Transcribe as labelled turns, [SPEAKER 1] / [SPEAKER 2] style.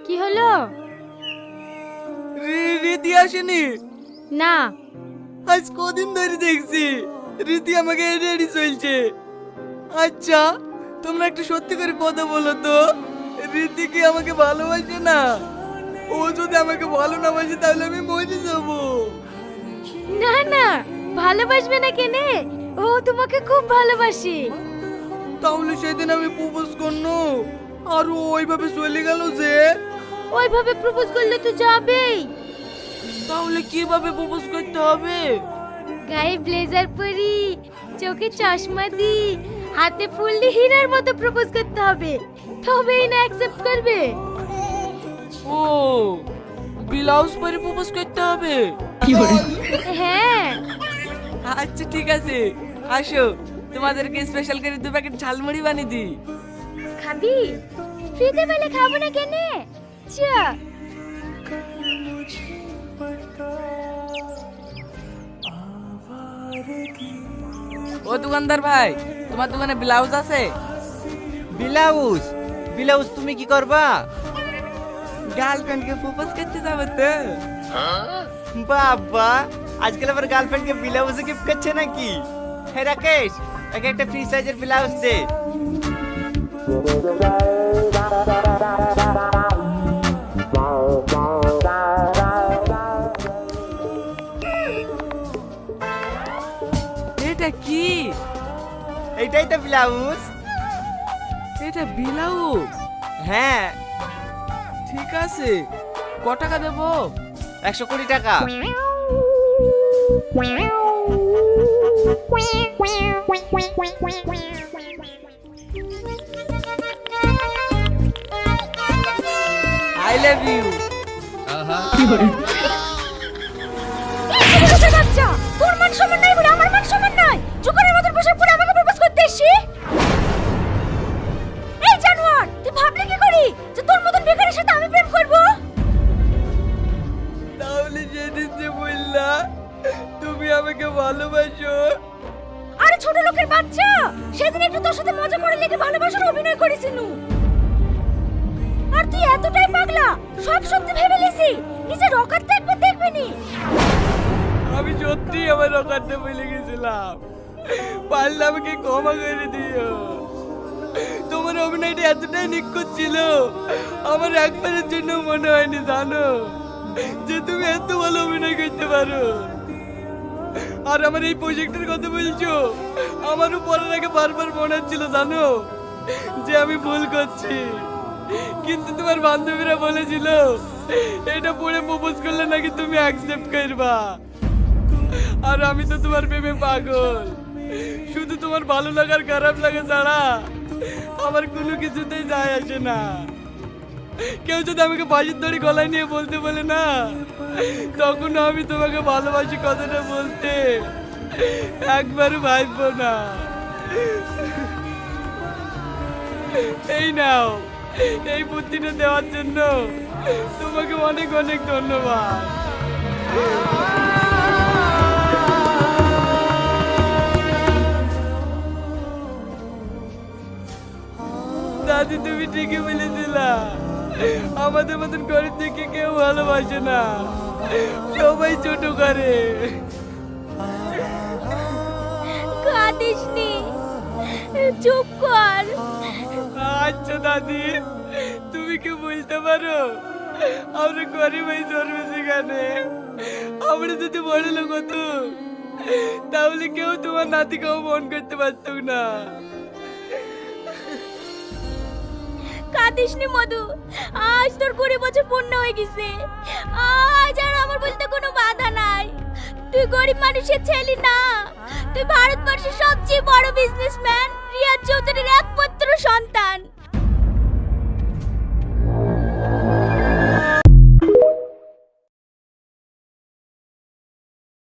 [SPEAKER 1] কি হলো?
[SPEAKER 2] রীতি আসেনি?
[SPEAKER 1] না।
[SPEAKER 2] আজ কদিন ধরে দেখছি রীতি আমাকে এড়ে এড়ে চলছে। আচ্ছা, তোমরা একটু সত্যি করে কথা বলো তো, রীতি কি আমাকে ভালোবাসে না? ও যদি আমাকে ভালো না বাসে তাহলে আমি মরে যাবো।
[SPEAKER 1] না না, ভালোবাসবে না কেনে? ও তোমাকে খুব ভালোবাসে।
[SPEAKER 2] তাহলে সেদিন আমি প্রপোজ করনো আর ও ওইভাবে চলে গেল যে?
[SPEAKER 1] ওইভাবে প্রপোজ করলে তো যাবেই।
[SPEAKER 2] তাহলে কিভাবে প্রপোজ করতে হবে?
[SPEAKER 1] গায়ে ব্লেজার পরি, চোখে চশমা দি, হাতে ফুল দিয়ে হীরার মতো প্রপোজ করতে হবে, তবেই না অ্যাকসেপ্ট করবে।
[SPEAKER 2] ও, ব্লাউজ পরে প্রপোজ করতে হবে?
[SPEAKER 1] হ্যাঁ।
[SPEAKER 2] আচ্ছা ঠিক আছে, আসো তোমাদেরকে স্পেশাল করে 2 প্যাকেট ঝালমুড়ি বানিয়ে দিই।
[SPEAKER 1] খাবি? ফ্রিতে পেলে খাবো না কেনে? চা।
[SPEAKER 2] ও দোকানদার ভাই, তোমার দোকানে ব্লাউজ আছে?
[SPEAKER 3] ব্লাউজ? ব্লাউজ তুমি কি করবা?
[SPEAKER 2] গার্লফ্রেন্ডকে প্রপোজ করতে যাবে তো?
[SPEAKER 3] বাবা, আজকাল আবার গার্লফ্রেন্ডকে ব্লাউজ গিফট করছে নাকি? হে রাকেশ, একে একটা ফ্রি সাইজের ব্লাউজ দে।
[SPEAKER 2] এটা কি?
[SPEAKER 3] এইটাই তো ব্লাউজ।
[SPEAKER 2] এটা ব্লাউজ?
[SPEAKER 3] হ্যাঁ।
[SPEAKER 2] ঠিক আছে, ক টাকা দেবো?
[SPEAKER 3] 120 টাকা।
[SPEAKER 2] I love you.
[SPEAKER 1] বাচ্চা, তোর মান সম্মান নাই বলে আমার মান সম্মান নাই। জোকারের মতন বসে পড়ে আমাকে প্রপোজ করতে এসছি? এই জানোয়ার, তুই ভাবলি কি করি যে তোর মতন বেকারের সাথে আমি প্রেম করব?
[SPEAKER 2] তাহলে যেদিন যে বললা তুমি আমাকে ভালোবাসো।
[SPEAKER 1] আরে ছোট লোকের বাচ্চা, সেদিন একটু তোর সাথে মজা করে লেগে ভালোবাসার অভিনয় করেছিনু। আর তুই এতটাই পাগলা, সব সত্যি ভেবে লিসি, নিজের অকাত দেখবে দেখবে নি।
[SPEAKER 2] আমি সত্যি আমার অকারটা ভুলে গেছিলাম, পারলে আমাকে ক্ষমা করে দিও। তোমার অভিনয়টা এতটাই নিখুঁত ছিল, আমার একবারের জন্য মনে হয়নি জানো যে তুমি এত ভালো অভিনয় করতে পারো। আর আমার এই প্রজেক্টের কথা বলছো, আমারও পড়ার আগে বারবার মনে হচ্ছিল জানো যে আমি ভুল করছি, কিন্তু তোমার বান্ধবীরা বলেছিল এটা পড়ে প্রপোজ করলে নাকি তুমি অ্যাকসেপ্ট করবা। আর আমি তো তোমার প্রেমে পাগল, শুধু তোমার ভালো লাগার খারাপ লাগা ছাড়া আমার কোনো কিছুতেই যায় আসে না। কেউ যদি আমাকে বাজির দড়ি গলায় নিয়ে বলতে বলে না, তখন আমি তোমাকে ভালোবাসি কথাটা বলতে একবারও ভাববো না। এই নাও, এই বুদ্ধিটা দেওয়ার জন্য তোমাকে অনেক অনেক ধন্যবাদ। দাদি তুমি ঠিকই বলেছিলা, আমাদের মতন গরিব থেকে কেউ ভালোবাসে না, সবাই ছোট করে।
[SPEAKER 1] কাঁদিসনি, চুপ কর।
[SPEAKER 2] আচ্ছা দাদি, তুমি কি বলতে পারো আমরা গরিব হয়ে জন্মে সেখানে? আমরা যদি বড় লোক হতো তাহলে কেউ তোমার নাতিকেও মন করতে পারত না।
[SPEAKER 1] কাঁদিসনি মধু, আজ তোর 20 বছর পূর্ণ হয়ে গেছে। আজ আর আমার বলতে কোনো বাধা নাই। তুই গরিব মানুষের ছেলে না, তুই ভারতবর্ষের সবচেয়ে বড় বিজনেসম্যান।